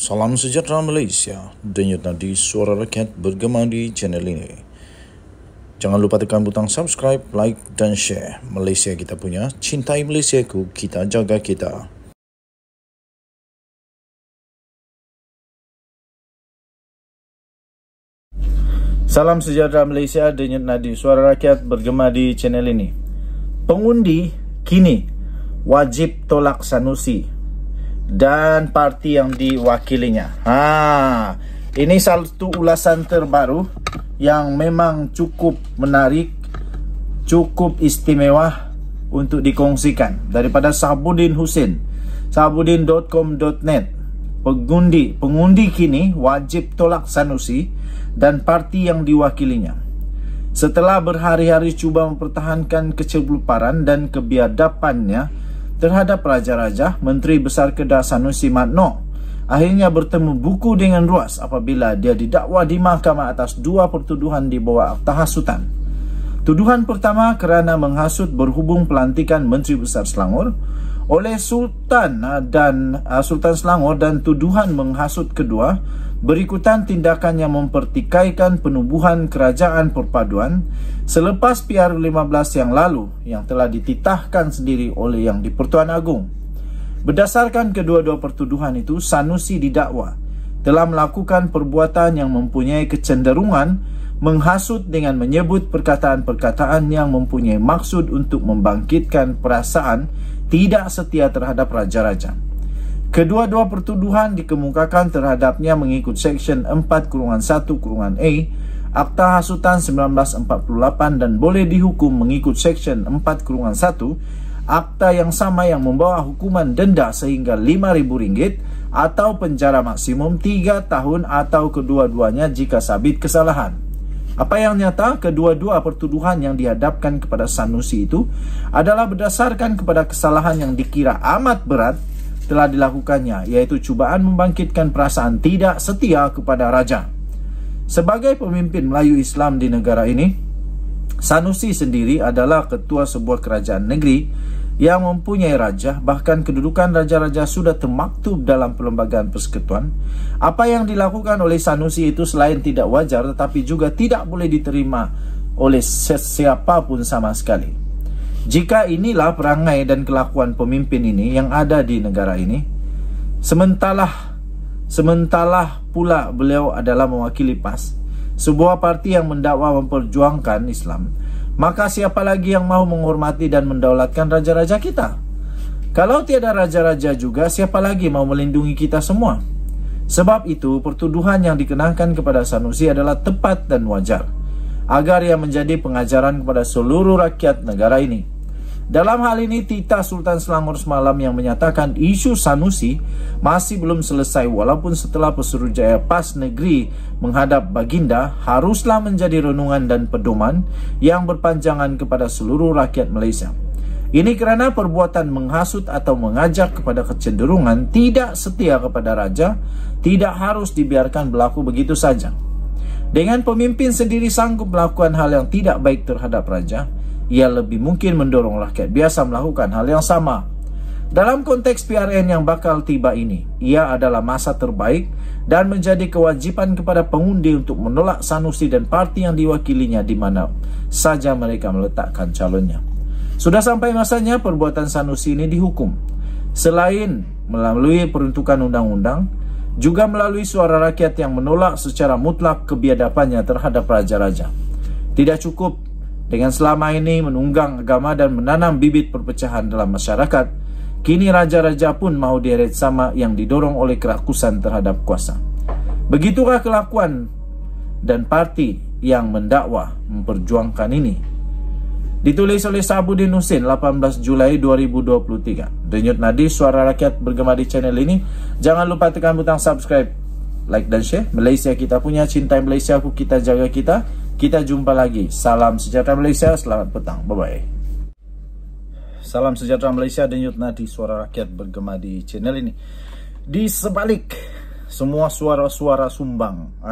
Salam sejahtera Malaysia, denyut nadi suara rakyat bergema di channel ini. Jangan lupa tekan butang subscribe, like dan share. Malaysia kita punya, cintai Malaysiaku, kita jaga kita. Salam sejahtera Malaysia, denyut nadi suara rakyat bergema di channel ini. Pengundi kini wajib tolak Sanusi dan parti yang diwakilinya. Ini satu ulasan terbaru yang memang cukup menarik, cukup istimewa untuk dikongsikan daripada Sahabuddin Hussein, sahabuddin.com.net. Pengundi kini wajib tolak Sanusi dan parti yang diwakilinya. Setelah berhari-hari cuba mempertahankan kecemburuan dan kebiadabannya terhadap Raja-Raja, Menteri Besar Kedah Sanusi Madno akhirnya bertemu buku dengan ruas apabila dia didakwa di mahkamah atas dua pertuduhan di bawah akta hasutan. Tuduhan pertama kerana menghasut berhubung pelantikan Menteri Besar Selangor oleh Sultan Selangor, dan tuduhan menghasut kedua berikutan tindakan yang mempertikaikan penubuhan kerajaan perpaduan selepas PR15 yang lalu yang telah dititahkan sendiri oleh Yang di-Pertuan Agong. Berdasarkan kedua-dua pertuduhan itu, Sanusi didakwa telah melakukan perbuatan yang mempunyai kecenderungan menghasut dengan menyebut perkataan-perkataan yang mempunyai maksud untuk membangkitkan perasaan tidak setia terhadap Raja-Raja. Kedua-dua pertuduhan dikemukakan terhadapnya mengikut Seksyen 4-1-A Akta Hasutan 1948 dan boleh dihukum mengikut Seksyen 4-1 Akta yang sama yang membawa hukuman denda sehingga RM5,000 atau penjara maksimum 3 tahun atau kedua-duanya jika sabit kesalahan. Apa yang nyata, kedua-dua pertuduhan yang dihadapkan kepada Sanusi itu adalah berdasarkan kepada kesalahan yang dikira amat berat telah dilakukannya, yaitu cubaan membangkitkan perasaan tidak setia kepada Raja. Sebagai pemimpin Melayu Islam di negara ini, Sanusi sendiri adalah ketua sebuah kerajaan negeri yang mempunyai raja, bahkan kedudukan raja-raja sudah termaktub dalam Perlembagaan Persekutuan. Apa yang dilakukan oleh Sanusi itu selain tidak wajar, tetapi juga tidak boleh diterima oleh siapapun sama sekali. Jika inilah perangai dan kelakuan pemimpin ini yang ada di negara ini, sementara pula beliau adalah mewakili PAS, sebuah parti yang mendakwa memperjuangkan Islam, maka siapa lagi yang mahu menghormati dan mendaulatkan raja-raja kita? Kalau tiada raja-raja juga, siapa lagi mahu melindungi kita semua? Sebab itu, pertuduhan yang dikenakan kepada Sanusi adalah tepat dan wajar, agar ia menjadi pengajaran kepada seluruh rakyat negara ini. Dalam hal ini, titah Sultan Selangor semalam yang menyatakan isu Sanusi masih belum selesai walaupun setelah Pesuruhjaya PAS Negeri menghadap Baginda haruslah menjadi renungan dan pedoman yang berpanjangan kepada seluruh rakyat Malaysia. Ini kerana perbuatan menghasut atau mengajak kepada kecenderungan tidak setia kepada Raja tidak harus dibiarkan berlaku begitu saja. Dengan pemimpin sendiri sanggup melakukan hal yang tidak baik terhadap Raja, ia lebih mungkin mendorong rakyat biasa melakukan hal yang sama. Dalam konteks PRN yang bakal tiba ini, ia adalah masa terbaik dan menjadi kewajipan kepada pengundi untuk menolak Sanusi dan parti yang diwakilinya di mana saja mereka meletakkan calonnya. Sudah sampai masanya perbuatan Sanusi ini dihukum. Selain melalui peruntukan undang-undang, juga melalui suara rakyat yang menolak secara mutlak kebiadabannya terhadap raja-raja. Tidak cukup dengan selama ini menunggang agama dan menanam bibit perpecahan dalam masyarakat, kini raja-raja pun mahu deret sama yang didorong oleh kerakusan terhadap kuasa. Begitulah kelakuan dan parti yang mendakwa memperjuangkan ini. Ditulis oleh Sahabuddin Hussein 18 Julai 2023. Denyut nadi suara rakyat bergema di channel ini. Jangan lupa tekan butang subscribe, like dan share. Malaysia kita punya, cintai Malaysia aku, kita jaga kita. Kita jumpa lagi. Salam sejahtera Malaysia, selamat petang. Bye-bye. Salam sejahtera Malaysia, denyut nadi suara rakyat bergema di channel ini. Di sebalik semua suara-suara sumbang,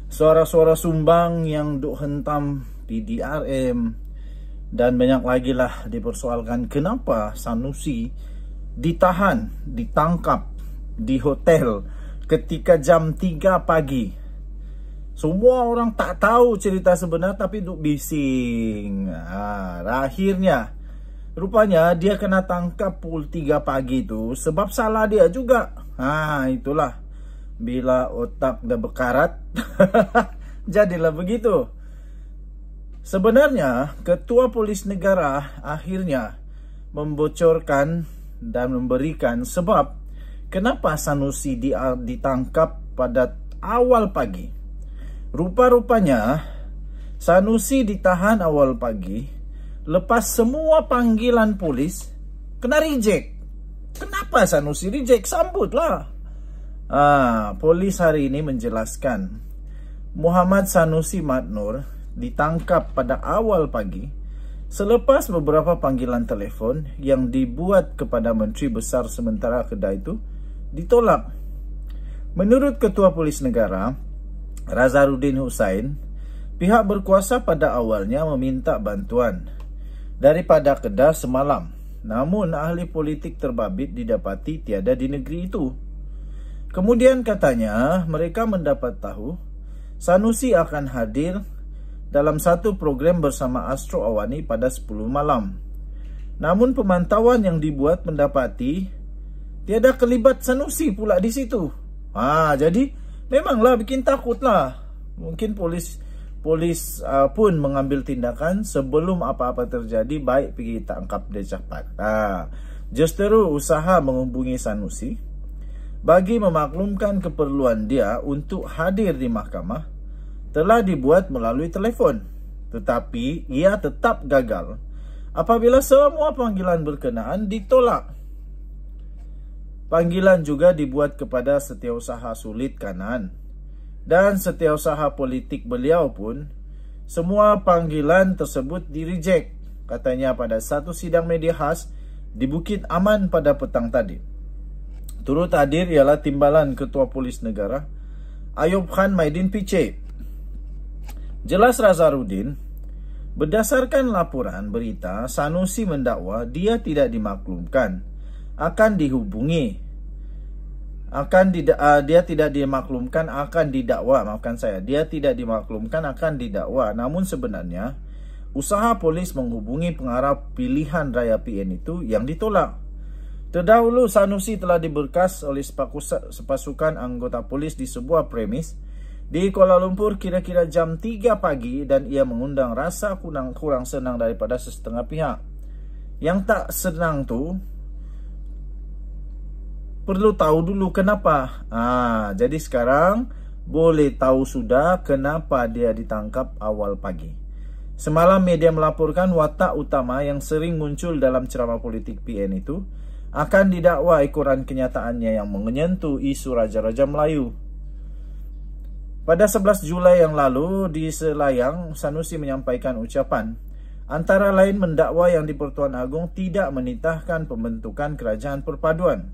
suara-suara sumbang yang duk hentam PDRM dan banyak lagi lah dipersoalkan kenapa Sanusi ditahan, ditangkap di hotel ketika jam 3 pagi. Semua orang tak tahu cerita sebenar tapi duk bising. Akhirnya rupanya dia kena tangkap pukul 3 pagi itu sebab salah dia juga. Itulah, bila otak dah berkarat jadilah begitu. Sebenarnya Ketua Polis Negara akhirnya membocorkan dan memberikan sebab kenapa Sanusi ditangkap pada awal pagi. Rupa-rupanya Sanusi ditahan awal pagi lepas semua panggilan polis kena reject. Kenapa Sanusi reject? Sambutlah. Polis hari ini menjelaskan Muhammad Sanusi Madnur ditangkap pada awal pagi selepas beberapa panggilan telefon yang dibuat kepada Menteri Besar sementara Kedah itu ditolak. Menurut Ketua Polis Negara Razarudin Hussain, pihak berkuasa pada awalnya meminta bantuan daripada Kedah semalam. Namun ahli politik terbabit didapati tiada di negeri itu. Kemudian katanya mereka mendapat tahu Sanusi akan hadir dalam satu program bersama Astro Awani pada 10 malam. Namun pemantauan yang dibuat mendapati tiada kelibat Sanusi pula di situ. Jadi memanglah bikin takut lah. Mungkin polis pun mengambil tindakan sebelum apa-apa terjadi, baik pergi tangkap dia cepat. Justeru usaha menghubungi Sanusi bagi memaklumkan keperluan dia untuk hadir di mahkamah telah dibuat melalui telefon. Tetapi ia tetap gagal apabila semua panggilan berkenaan ditolak. Panggilan juga dibuat kepada Setiausaha Sulit Kanan dan Setiausaha Politik beliau pun semua panggilan tersebut direject, katanya pada satu sidang media khas di Bukit Aman pada petang tadi. Turut hadir ialah Timbalan Ketua Polis Negara Ayub Khan Maidin PC. Jelas Razarudin, berdasarkan laporan berita Sanusi mendakwa dia tidak dimaklumkan akan dihubungi, dia tidak dimaklumkan akan didakwa. Dia tidak dimaklumkan akan didakwa. Namun sebenarnya usaha polis menghubungi pengarah pilihan raya PN itu yang ditolak. Terdahulu Sanusi telah diberkas oleh sepasukan anggota polis di sebuah premis di Kuala Lumpur kira-kira jam 3 pagi dan ia mengundang rasa kurang senang daripada sesetengah pihak. Yang tak senang tu perlu tahu dulu kenapa. Jadi sekarang boleh tahu sudah kenapa dia ditangkap awal pagi. Semalam media melaporkan watak utama yang sering muncul dalam ceramah politik PN itu akan didakwa ekoran kenyataannya yang menyentuh isu Raja-Raja Melayu. Pada 11 Julai yang lalu di Selayang, Sanusi menyampaikan ucapan antara lain mendakwa yang di Pertuan Agong tidak menitahkan pembentukan kerajaan perpaduan.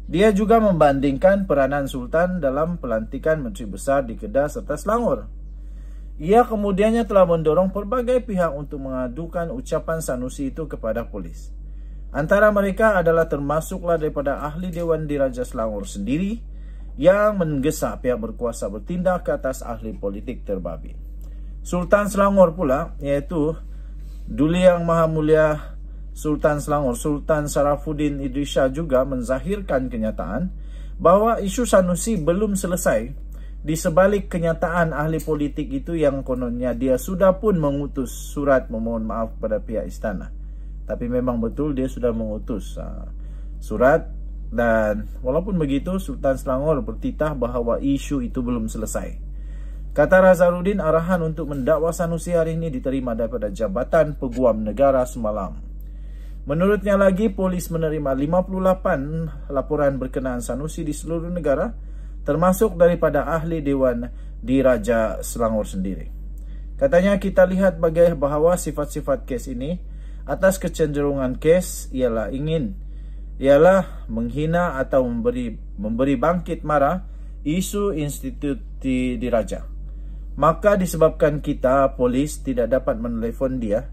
Dia juga membandingkan peranan Sultan dalam pelantikan Menteri Besar di Kedah serta Selangor. Ia kemudiannya telah mendorong pelbagai pihak untuk mengadukan ucapan Sanusi itu kepada polis. Antara mereka adalah termasuklah daripada ahli Dewan Diraja Selangor sendiri yang menggesa pihak berkuasa bertindak ke atas ahli politik terbabit. Sultan Selangor pula, iaitu Duli Yang Maha Mulia Sultan Selangor, Sultan Sarafuddin Idrisha juga menzahirkan kenyataan bahawa isu Sanusi belum selesai di sebalik kenyataan ahli politik itu yang kononnya dia sudah pun mengutus surat memohon maaf kepada pihak istana. Tapi memang betul dia sudah mengutus surat dan walaupun begitu Sultan Selangor bertitah bahawa isu itu belum selesai. Kata Razarudin, arahan untuk mendakwa Sanusi hari ini diterima daripada Jabatan Peguam Negara semalam. Menurutnya lagi, polis menerima 58 laporan berkenaan Sanusi di seluruh negara, termasuk daripada ahli Dewan Diraja Selangor sendiri. Katanya kita lihat bahawa sifat-sifat kes ini atas kecenderungan kes ialah menghina atau memberi bangkit marah isu institusi diraja. Maka disebabkan kita polis tidak dapat menelefon dia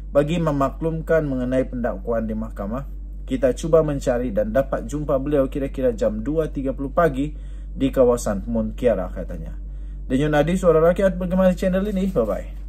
bagi memaklumkan mengenai pendakwaan di mahkamah, kita cuba mencari dan dapat jumpa beliau kira-kira jam 2.30 pagi di kawasan Mont Kiara katanya. Denyun Adi, Suara Rakyat, bagaimana channel ini? Bye-bye.